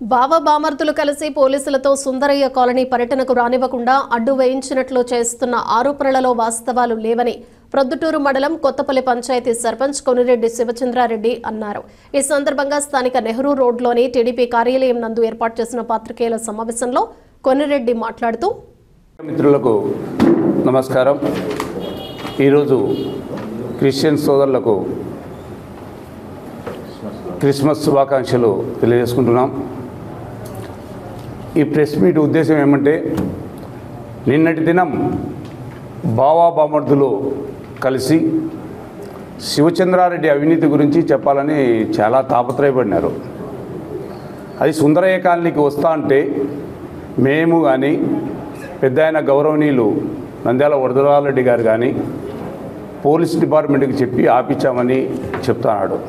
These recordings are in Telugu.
బావ బామర్దులు కలిసి పోలీసులతో సుందరయ్య కాలనీ పర్యటనకు రానివ్వకుండా అడ్డు వేయించినట్లు చేస్తున్న ఆరోపణలలో వాస్తవాలు లేవని ప్రొద్దుటూరు మండలం కొత్తపల్లి పంచాయతీ సర్పంచ్ కొనిరెడ్డి శివచంద్రారెడ్డి అన్నారు. ఈ సందర్భంగా స్థానిక నెహ్రూ రోడ్లోని టీడీపీ కార్యాలయం నందు ఏర్పాటు చేసిన పాత్రికేయుల సమావేశంలో కొనిరెడ్డి మాట్లాడుతూ, మిత్రులకు నమస్కారం. ఈరోజు క్రిస్టియన్ సోదరులకు క్రిస్మస్ శుభాకాంక్షలు తెలియజేసుకుంటున్నాం. ఈ ప్రెస్ మీట్ ఉద్దేశం ఏమంటే, నిన్నటి దినం బావా బామర్దులు కలిసి శివచంద్రారెడ్డి అవినీతి గురించి చెప్పాలని చాలా తాపత్రయపడినారు. అది సుందరయ్య కాలనీకి వస్తా అంటే మేము కానీ పెద్ద ఆయన గౌరవనీయులు నంద్యాల వరదరారెడ్డి గారు కానీ పోలీస్ డిపార్ట్మెంట్కి చెప్పి ఆపించామని చెప్తున్నాడు.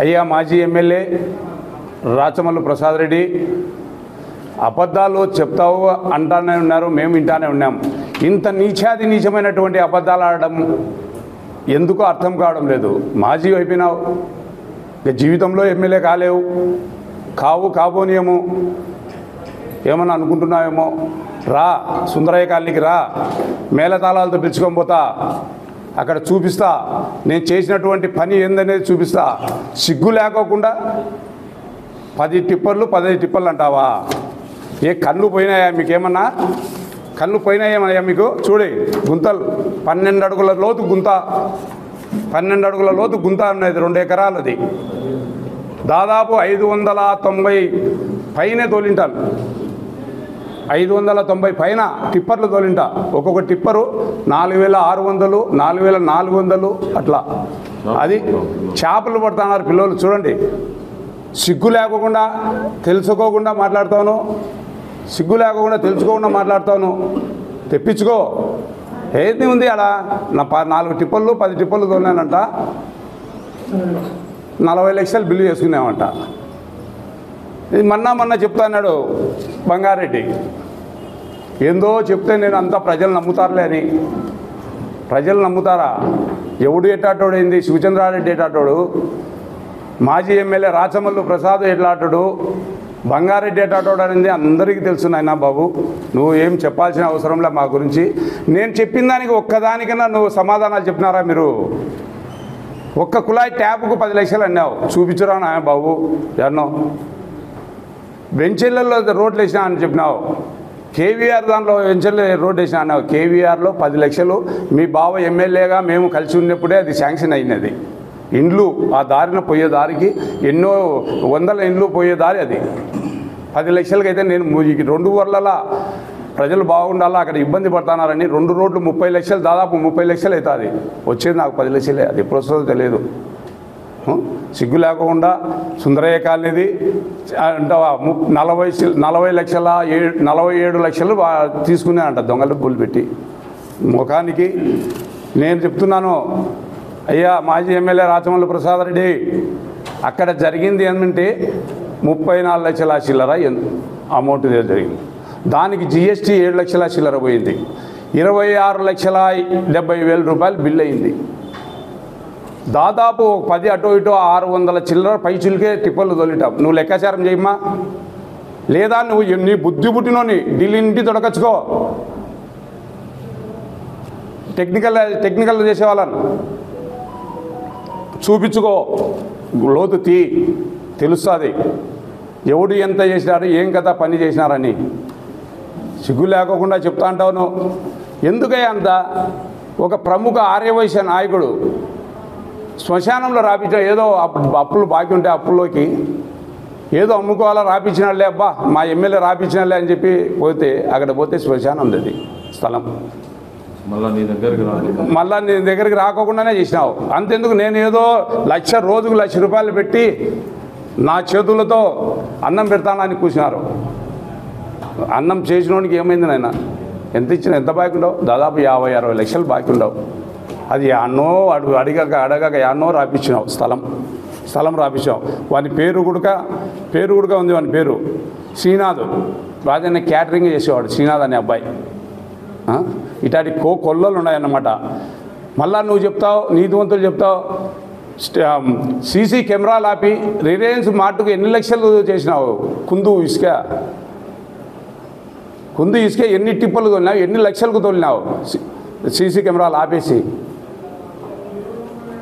అయ్యా మాజీ ఎమ్మెల్యే రాచమల్లు ప్రసాద్ రెడ్డి, అబద్ధాలు చెప్తావు అంటానే ఉన్నారు, మేము వింటానే ఉన్నాం. ఇంత నీచమైనటువంటి అబద్ధాలు ఆడడం ఎందుకో అర్థం కావడం లేదు. మాజీ అయిపోయినావు, ఇక జీవితంలో ఎమ్మెల్యే కాలేవు, కాబోనియేమో ఏమన్నా అనుకుంటున్నావేమో. రా సుందరయ్య కాలనీకి రా, మేళతాళాలతో పిలుచుకొని పోతా, అక్కడ చూపిస్తా, నేను చేసినటువంటి పని ఏందనేది చూపిస్తా. సిగ్గు లేకోకుండా 10 టిప్పర్లు అంటావా? ఏ కళ్ళు పోయినాయా మీకేమన్నా? కళ్ళు పోయినాయేమయ్యా మీకు? చూడి, గుంతలు 12 అడుగుల లోతు గుంత, 12 అడుగుల లోతు గుంత ఉన్నది, 2 ఎకరాలది. దాదాపు 590 పైనే తోలింటాను, 590 పైన టిప్పర్లు తోలింటా. ఒక్కొక్క టిప్పరు 4600, 4400 అట్లా. అది చేపలు పడుతున్నారు పిల్లలు. చూడండి, సిగ్గు లేకోకుండా తెలుసుకోకుండా మాట్లాడతాను, సిగ్గు లేకోకుండా తెలుసుకోకుండా మాట్లాడతాను. తెప్పించుకో, ఏది ఉంది అలా. నా 4 టిప్పర్లు 10 టిప్పర్లు తోలినానంట, 40 లక్షలు బిల్లు చేసుకున్నామంట. ఇది మొన్న చెప్తాన్నాడు బంగారెడ్డి, ఏందో చెప్తే నేను అంతా ప్రజలు నమ్ముతారులే అని. ప్రజలు నమ్ముతారా? ఎవడు ఎట్టాటోడు ఏంది? శివచంద్రారెడ్డి ఎట్టాటోడు, మాజీ ఎమ్మెల్యే రాచమల్లు ప్రసాద్ ఎట్లాటోడు, బంగారెడ్డి ఎట్టాటోడు అనేది అందరికీ తెలుసు. నాయనా బాబు, నువ్వు ఏం చెప్పాల్సిన అవసరంలే మా గురించి. నేను చెప్పిన దానికి ఒక్కదానికన్నా నువ్వు సమాధానాలు చెప్పినారా మీరు? ఒక్క కుళాయి ట్యాప్కు 10 లక్షలు అన్నావు, చూపించురా నాయన బాబు. ఎన్నో వెంచెర్లలో రోడ్లు వేసినా అని చెప్పినావు, కేవీఆర్ దాంట్లో వెంచర్లో రోడ్డు వేసినా అన్నావు. కేవీఆర్లో 10 లక్షలు మీ బావ ఎమ్మెల్యేగా మేము కలిసి ఉన్నప్పుడే అది శాంక్షన్ అయినది. ఇండ్లు ఆ దారిన పోయే దారికి ఎన్నో వందల ఇండ్లు పోయే దారి అది. 10 లక్షలకైతే నేను 2 ఊర్లలో ప్రజలు బాగుండాలా, అక్కడ ఇబ్బంది పడుతున్నారని 2 రోడ్లు 30 లక్షలు, దాదాపు 30 లక్షలు అవుతుంది. వచ్చేది నాకు 10 లక్షలే. అది ఎప్పుడు వస్తుందో తెలియదు. సిగ్గు లేకుండా సుందరయ్య కాలనీది అంటావా? 47 లక్షలు తీసుకున్నానంట దొంగ డబ్బులు పెట్టి ముఖానికి. నేను చెప్తున్నాను, అయ్యా మాజీ ఎమ్మెల్యే రాచమల్లు ప్రసాద్ రెడ్డి, అక్కడ జరిగింది ఏంటంటే 34 లక్షల చిల్లర అమౌంట్ జరిగింది. దానికి జిఎస్టీ 7 లక్షల చిల్లర పోయింది. 26,70,000 రూపాయలు బిల్ అయింది. దాదాపు 10 అటో ఇటో 600 చిల్లర పైచులకే టిప్పర్లు తోలిటాం. నువ్వు లెక్కాచారం చేయమ్మా, లేదా నువ్వు నీ బుద్ధి పుట్టినోని ఢిల్లీ తొడకచ్చుకో. టెక్నికల్ చేసేవాళ్ళను చూపించుకో, లోతు తెలుస్తుంది ఎవడు ఎంత చేసినారు, ఏం కదా పని చేసినారని. సిగ్గు లేకోకుండా చెప్తా అంటావు నువ్వు. ఎందుకయ్యా అంత? ఒక ప్రముఖ ఆర్యవైశ్య నాయకుడు శ్మశానంలో రాపించిన, ఏదో అప్పులు బాకీ ఉంటే అప్పుల్లోకి ఏదో అమ్ముకోవాలా రాపించినాడులే, అబ్బా మా ఎమ్మెల్యే రాపించినాడులే అని చెప్పి పోతే, అక్కడ పోతే శ్మశానం ఉంది స్థలం. మళ్ళీ నీ దగ్గరికి రాకోకుండానే చేసినావు. అంతెందుకు, నేను ఏదో రోజుకు 1,00,000 రూపాయలు పెట్టి నా చేతులతో అన్నం పెడతానని కూర్చున్నారు. అన్నం చేసినోడికి ఏమైంది నాయన? ఎంత ఇచ్చినా ఎంత బాకీ ఉండవు? దాదాపు 50-60 లక్షలు బాకీ ఉండవు. అది అన్నో అడగక అన్నో రాపించినావు, స్థలం రాపించావు. వాని పేరు గుడక ఉంది. వాని పేరు శ్రీనాథ్, రాజన్న క్యాటరింగ్ చేసేవాడు శ్రీనాథ్ అనే అబ్బాయి. ఇట్లాంటి కొల్లలు ఉన్నాయన్నమాట. మళ్ళా నువ్వు చెప్తావు, నీతివంతులు చెప్తావు, సీసీ కెమెరాలు ఆపి రిలయన్స్ మార్టుకు ఎన్ని లక్షలు చేసినావు? కుందు ఇసుక ఎన్ని టిప్పలు తోలినావు? ఎన్ని లక్షలకు తోలినావు? సీసీ కెమెరాలు ఆపేసి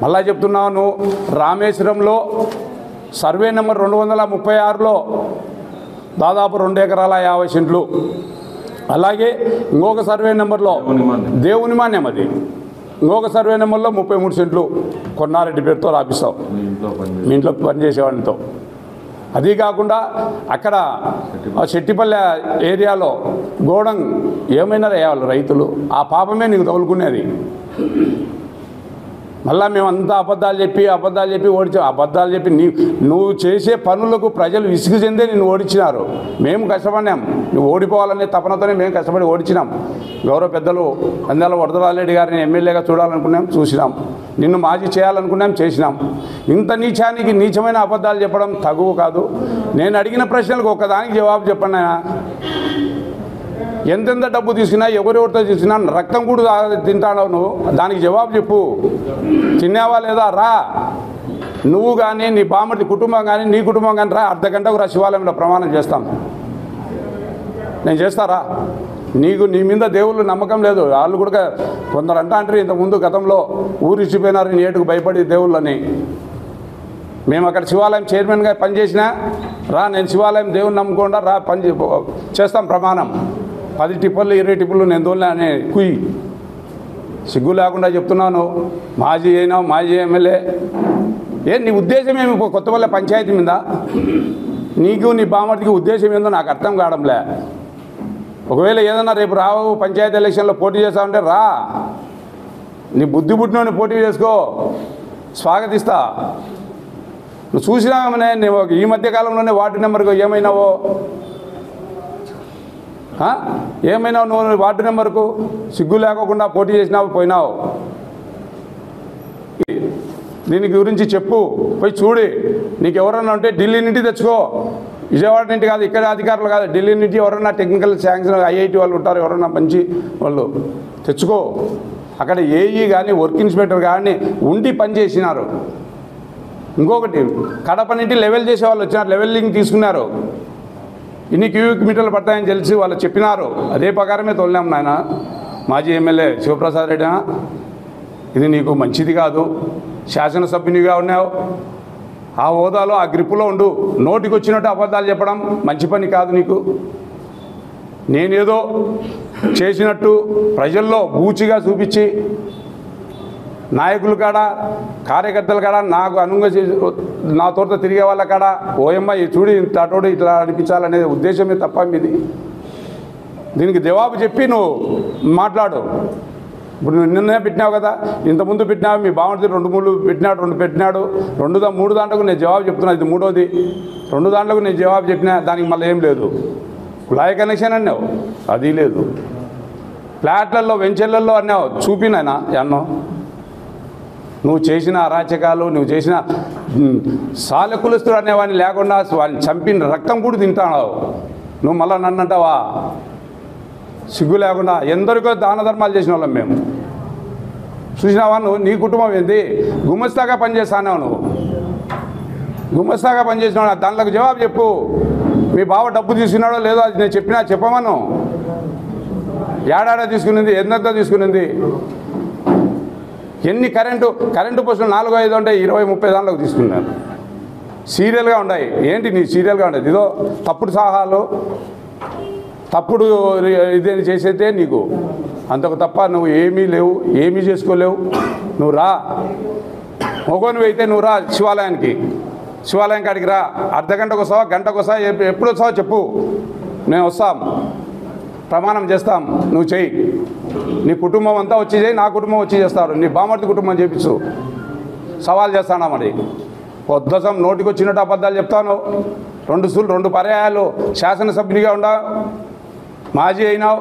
మళ్ళా చెప్తున్నావు. నువ్వు రామేశ్వరంలో సర్వే నెంబర్ 236లో దాదాపు 2 ఎకరాల 50 సెంట్లు, అలాగే ఇంకొక సర్వే నెంబర్లో దేవుని మాన్యం, అది ఇంకొక సర్వే నెంబర్లో 33 సెంట్లు కొన్నారెడ్డి పేరుతో రాపిస్తావు మీ ఇంట్లో పనిచేసేవాడితో. అది కాకుండా అక్కడ చెట్టిపల్లె ఏరియాలో గోడం ఏమైనా వేయాలి రైతులు, ఆ పాపమే నీకు తగులుకునేది. మళ్ళీ మేమంతా అబద్ధాలు చెప్పి ఓడించాం. అబద్ధాలు చెప్పి నువ్వు చేసే పనులకు ప్రజలు విసుగు చెందే నిన్ను ఓడించినారు. మేము కష్టపడినాం, నువ్వు ఓడిపోవాలనే తపనతోనే మేము కష్టపడి ఓడించినాం. గౌరవ పెద్దలు అందాల వరదరాజరెడ్డి గారిని ఎమ్మెల్యేగా చూడాలనుకున్నాం, చూసినాం. నిన్ను మాజీ చేయాలనుకున్నాం, చేసినాం. ఇంత నీచమైన అబద్ధాలు చెప్పడం తగువ కాదు. నేను అడిగిన ప్రశ్నలకు ఒక్కదానికి జవాబు చెప్పండి. ఎంతెంత డబ్బు తీసుకున్నా, ఎవరెవరితో తీసుకున్నా, రక్తం కూడా తింటావు నువ్వు, దానికి జవాబు చెప్పు. తిన్నావా లేదా? రా, నువ్వు కానీ నీ బామ్మడి కుటుంబం కానీ నీ కుటుంబం కానీ రా, అర్ధగంటకు రా, శివాలయంలో ప్రమాణం చేస్తాం. నేను చేస్తారా? నీ మీద దేవుళ్ళు నమ్మకం లేదు. వాళ్ళు కూడా కొందరు అంటారు ఇంతకుముందు గతంలో ఊరిచ్చిపోయినారు ఏటుకు భయపడి దేవుళ్ళని. మేము అక్కడ శివాలయం చైర్మన్గా పనిచేసినా రా, నేను శివాలయం దేవుని నమ్ముకుండా రా, చేస్తాం ప్రమాణం. 10 టిప్పర్లు 20 టిప్పులు నేను తోలినా అనే కుయ్యి. సిగ్గు లేకుండా చెప్తున్నాను. మాజీ ఎమ్మెల్యే. నీ ఉద్దేశం ఏమి కొత్తపల్లె పంచాయతీ మీద? నీకు నీ బామర్దికి ఉద్దేశం ఏందో నాకు అర్థం కావడంలే. ఒకవేళ ఏదన్నా రేపు రావు పంచాయతీ ఎలక్షన్లో పోటీ చేస్తావంటే రా, నీ బుద్ధి పుట్టినోని పోటీ చేసుకో, స్వాగతిస్తా. నువ్వు చూసినామనే నువ్వు ఈ మధ్యకాలంలోనే వార్డు నెంబర్కు ఏమైనావో నువ్వు వార్డు నెంబర్కు సిగ్గు లేకోకుండా పోటీ చేసినావు, పోయినావు. దీని గురించి చెప్పు, పోయి చూడి. నీకు ఎవరన్నా ఉంటే ఢిల్లీ నుండి తెచ్చుకో, విజయవాడ నుండి కాదు, ఇక్కడ అధికారులు కాదు, ఢిల్లీ నుంచి ఎవరన్నా టెక్నికల్ శాంక్షన్ ఐఐటి వాళ్ళు ఉంటారు, ఎవరన్నా మంచి వాళ్ళు తెచ్చుకో. అక్కడ ఏఈ కానీ వర్క్ ఇన్స్పెక్టర్ కానీ ఉండి పనిచేసినారు. ఇంకొకటి, కడప నుండి లెవెల్ చేసే వాళ్ళు వచ్చినారు, లెవెల్లింగ్ తీసుకున్నారు. ఇన్ని క్యూబిక్ మీటర్లు పడతాయని తెలిసి వాళ్ళు చెప్పినారు. అదే ప్రకారమే తోలినాం నాయన. మాజీ ఎమ్మెల్యే శివప్రసాద్ రెడ్డి, ఇది నీకు మంచిది కాదు. శాసనసభ్యునిగా ఉన్నావు, ఆ హోదాలో ఆ గ్రిప్పులో ఉండు. నోటికి వచ్చినట్టు అబద్ధాలు చెప్పడం మంచి పని కాదు నీకు. నేనేదో చేసినట్టు ప్రజల్లో బూచిగా చూపించి నాయకుల కాడ కార్యకర్తల కాడ నాకు అనుంగా నా తోట తిరిగే వాళ్ళ కాడ ఓయమ్మ చూడి అటోడు ఇట్లా అనిపించాలనే ఉద్దేశమే తప్ప మీది. దీనికి జవాబు చెప్పి నువ్వు మాట్లాడు. ఇప్పుడు నువ్వు నిన్నే పెట్టినావు కదా, ఇంతకుముందు పెట్టినావు, మీ బాగుంటుంది 2 పెట్టినాడు 3 దాంట్లకు నేను జవాబు చెప్తున్నా. ఇది 3వది. 2 దాంట్లకు నేను జవాబు చెప్పినా, దానికి మళ్ళీ ఏం లేదు. కుళాయి కనెక్షన్ అన్నావు, అది లేదు. ఫ్లాట్లలో వెంచర్లలో అన్నావు, చూపినానా అన్నో. నువ్వు చేసిన అరాచకాలు, నువ్వు చేసిన సాలెకులస్తుడు అనేవాడిని లేకుండా వాడిని చంపిన రక్తం కూడా తింటావు నువ్వు. మళ్ళీ నన్ను అంటావా? సిగ్గు లేకుండా. ఎందరికో దాన ధర్మాలు చేసిన వాళ్ళం మేము. చూసినావా నువ్వు? నీ కుటుంబం ఏంది? గుమస్తాగా పనిచేస్తానావు నువ్వు, గుమస్తాగా పనిచేసినావు. దానిలోకి జవాబు చెప్పు. మీ బావ డబ్బు తీసుకున్నాడో లేదో అది నేను చెప్పమను. ఏడాడా తీసుకునింది, ఎంత తీసుకునింది, ఎన్ని కరెంటు పోస్టులు 4-5 ఉంటాయి, 20-30 దాంట్లోకి తీసుకున్నాను. సీరియల్గా ఉన్నాయి. ఏంటి నీ సీరియల్గా ఉండేది? ఇదో తప్పుడు సలహాలు, తప్పుడు ఇదేం చేసేదే నీకు అంతకు తప్ప నువ్వు ఏమీ లేవు, ఏమీ చేసుకోలేవు. నువ్వు రా, మొగోనివి అయితే నువ్వు రా శివాలయం కాడికి రా. అర్ధగంటకు వస్తావా, గంటకు వస్తావా, ఎప్పుడు వస్తావో చెప్పు, మేము వస్తాం, ప్రమాణం చేస్తాం. నువ్వు చెయ్యి. నీ కుటుంబం అంతా వచ్చి చేయి, నా కుటుంబం వచ్చి చేస్తారు. నీ బామర్ది కుటుంబం చేపించు. సవాల్ చేస్తానా? మరి పొద్దుసం నోటికి వచ్చినట్టు అబద్ధాలు చెప్తాను. 2 పర్యాయాలు శాసనసభ్యునిగా ఉన్నావు, మాజీ అయినావు.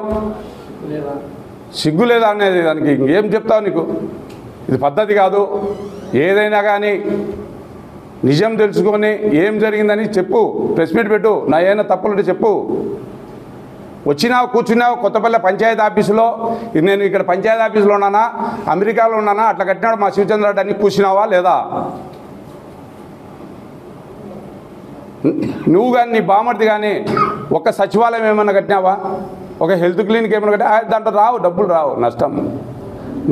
సిగ్గు లేదా అనేది దానికి ఇంకేం చెప్తావు? నీకు ఇది పద్ధతి కాదు. ఏదైనా కానీ నిజం తెలుసుకొని ఏం జరిగిందని చెప్పు, ప్రెస్ మీట్ పెట్టు. నా ఏమైనా తప్పులుంటే చెప్పు. వచ్చినావు కూర్చున్నావు కొత్తపల్లి పంచాయతీ ఆఫీసులో, నేను ఇక్కడ పంచాయతీ ఆఫీసులో ఉన్నానా అమెరికాలో ఉన్నానా, అట్లా కట్టినాడు మా శివచంద్ర రెడ్డి అని కూర్చున్నావా లేదా? నువ్వు కానీ నీ బామర్ది కానీ ఒక సచివాలయం ఏమన్నా కట్టినావా, ఒక హెల్త్ క్లినిక్ ఏమన్నా కట్టినా? దాంట్లో రావు, డబ్బులు రావు, నష్టం.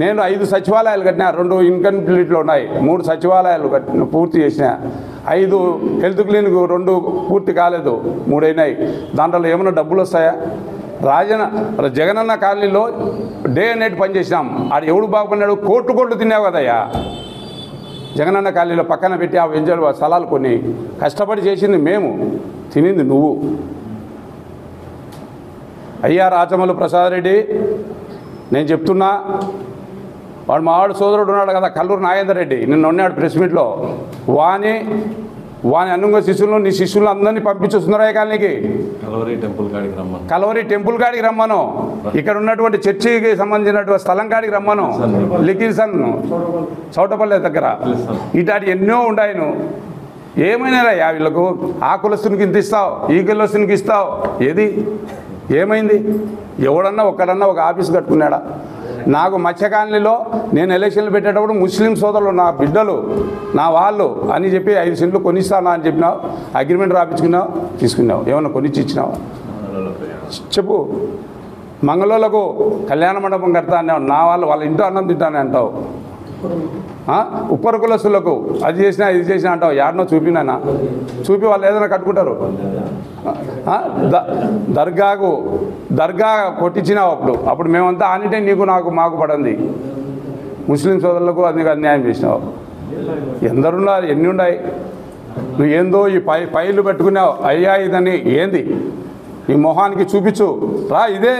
నేను 5 సచివాలయాలు కట్టినా, 2 ఇన్కంప్లీట్లో ఉన్నాయి, 3 సచివాలయాలు కట్టిన పూర్తి చేసిన, 5 హెల్త్ క్లినిక్ 2 పూర్తి కాలేదు, 3 అయినాయి. దాంట్లో ఏమైనా డబ్బులు వస్తాయా? జగనన్న కాలనీలో డే అండ్ నైట్ పనిచేసినాం. ఆడు ఎవడు బాగుపడినాడు? కోట్లు తిన్నావు కదయ్యా. జగనన్న కాలనీలో పక్కన పెట్టి ఆ వెంచర్ స్థలాలు కొన్ని కష్టపడి చేసింది మేము, తినింది నువ్వు. అయ్యా రాచమల్లు ప్రసాద్ రెడ్డి, నేను చెప్తున్నా, వాడు మావాడు సోదరుడు ఉన్నాడు కదా కల్లూరు నాగేందర్ రెడ్డి, నిన్న ఉన్నాడు ప్రెస్ మీట్లో. వాని అనుంగ శిష్యులను, నీ శిష్యులను అందరినీ పంపించు సుందరయ్య కాలనీకి, కలవరి టెంపుల్ కాడికి రమ్మను, ఇక్కడ ఉన్నటువంటి చర్చికి సంబంధించినటువంటి స్థలం కాడికి రమ్మను, లికిసన్ చౌటపల్లి దగ్గర, ఇటాటి ఎన్నో ఉండాయను. ఏమైనా వీళ్ళకు ఆ కులస్తునికి ఇంత ఇస్తావు, ఈ కులస్తునికి ఇస్తావు, ఏది ఏమైంది? ఎవడన్నా ఒక్కడన్నా ఒక ఆఫీస్ కట్టుకున్నాడా? నాకు మత్స్య కాలనీలో నేను ఎలక్షన్లు పెట్టేటప్పుడు ముస్లిం సోదరులు నా బిడ్డలు నా వాళ్ళు అని చెప్పి 5 సెంట్లు కొనిస్తానా అని చెప్పినావు, అగ్రిమెంట్ రాపించుకున్నావు, తీసుకున్నావు, ఏమన్నా కొనిచ్చి ఇచ్చినావు చెప్పు. మంగళూరులకు కళ్యాణ మండపం కడతా అన్నావు, నా వాళ్ళ ఇంట్లో అన్నం తింటానే అంటావు. ఉప్పర కులస్తులకు అది చేసినా ఇది చేసినా అంటావు, యాడనో చూపినానా? చూపి వాళ్ళు ఏదైనా కట్టుకుంటారు. దర్గా కొట్టించినావు అప్పుడు మేమంతా ఆనిటే నీకు మాకు పడింది. ముస్లిం సోదరులకు అది అన్యాయం చేసినావు. ఎందరున్నారు, ఎన్ని ఉన్నాయి? నువ్వు ఏందో ఈ ఫైళ్ళు పెట్టుకున్నావు. అయ్యా ఇదని ఏంది ఈ మొహానికి చూపించు రా, ఇదే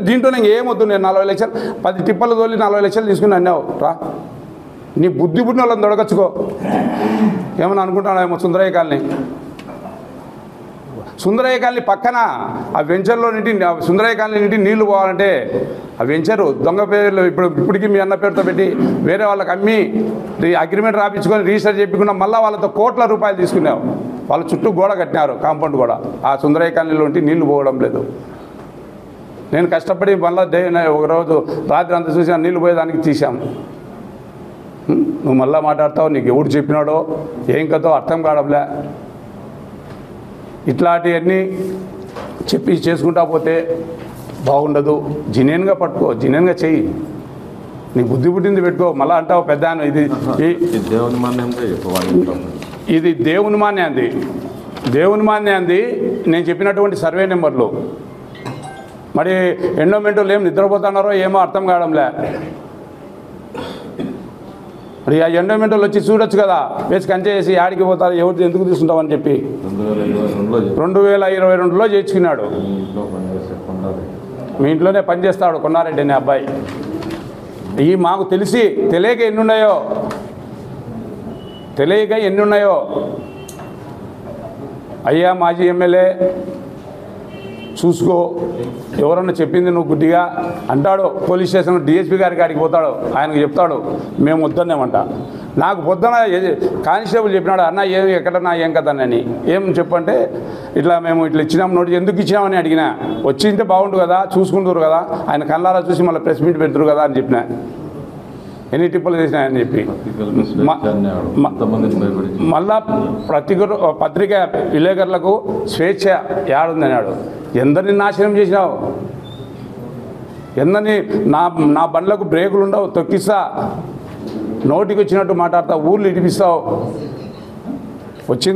దీంట్లో నేను ఏమొద్దు, నేను 40 లక్షలు 10 టిప్పలు తోలి 40 లక్షలు తీసుకుని అన్నావు రా. నీ బుద్ధి పుట్టిన వాళ్ళని దొడగచ్చుకో. ఏమన్నా అనుకుంటానేమో సుందరయ్య కాలనీ, సుందరయ్య కాలనీ పక్కన ఆ వెంచర్లో నుండి సుందరయ్య కాలనీ నుండి నీళ్లు పోవాలంటే ఆ వెంచరు దొంగ పేర్లు ఇప్పటికీ మీ అన్న పేరుతో పెట్టి వేరే వాళ్ళకి అమ్మి అగ్రిమెంట్ రాపించుకొని రిజిస్టర్ చెప్పుకున్నా, మళ్ళీ వాళ్ళతో కోట్ల రూపాయలు తీసుకున్నావు. వాళ్ళ చుట్టూ గోడ కట్టినారు, కాంపౌండ్ గోడ. ఆ సుందరయ్య కాలనీలో ఉంటే నీళ్లు పోవడం లేదు. నేను కష్టపడి మళ్ళీ ఒకరోజు రాత్రి అంతా చూసి నీళ్లు పోయేదానికి తీసాం. నువ్వు మళ్ళీ మాట్లాడతావు, నీకు ఎవడు చెప్పినాడో ఏం కదో అర్థం కావడంలే. ఇట్లాంటివన్నీ చెప్పి చేసుకుంటా పోతే బాగుండదు. జినేన్గా పట్టుకో, జినేన్గా చెయ్యి, నీకు బుద్ధి పుట్టింది పెట్టుకో. మళ్ళీ అంటావు పెద్ద ఇది దేవుని మాన్యాంది, దేవుని మాన్యాంది. నేను చెప్పినటువంటి సర్వే నెంబర్లు మరి ఎండోమెంటోళ్ళు ఏం నిద్రపోతున్నారో ఏమో అర్థం కావడంలే. మరి ఆ ఎండోమెంటోళ్ళు వచ్చి చూడొచ్చు కదా, వేసి కంచె చేసి ఆడికి పోతారు, ఎవరు ఎందుకు తీసుకుంటామని చెప్పి 2022లో చేయించుకున్నాడు. మీ ఇంట్లోనే పనిచేస్తాడు కొన్నారెడ్డి అనే అబ్బాయి. మాకు తెలియక ఎన్ని ఉన్నాయో అయ్యా మాజీ ఎమ్మెల్యే చూసుకో. ఎవరన్నా చెప్పింది నువ్వు గుడ్డిగా అంటాడు. పోలీస్ స్టేషన్ డిఎస్పీ గారి కాడికి పోతాడు, ఆయనకు చెప్తాడు మేము వద్దనేమంట. నాకు పొద్దున కానిస్టేబుల్ చెప్పినాడు, అన్న ఎక్కడన్నా ఏం కదనని. ఏం చెప్పంటే ఇట్లా మేము ఇట్లా ఇచ్చినాం నోటీస్. ఎందుకు ఇచ్చినామని అడిగినా. వచ్చింటే బాగుండు కదా, చూసుకుంటారు కదా, ఆయన కళ్ళారా చూసి మళ్ళీ ప్రెస్ మీట్ పెడతారు కదా అని చెప్పిన. ఎన్ని టిప్పులు చేసినాయని చెప్పి మళ్ళా పత్రిక విలేకరులకు స్వేచ్ఛ ఏడుందన్నాడు. ఎందరిని నాశనం చేసినావు, ఎందరిని నా బండ్లకు బ్రేకులు ఉండవు, తొక్కిస్తా, నోటికి వచ్చినట్టు మాట్లాడతావు, ఊర్లు ఇడిపిస్తావు. వచ్చింది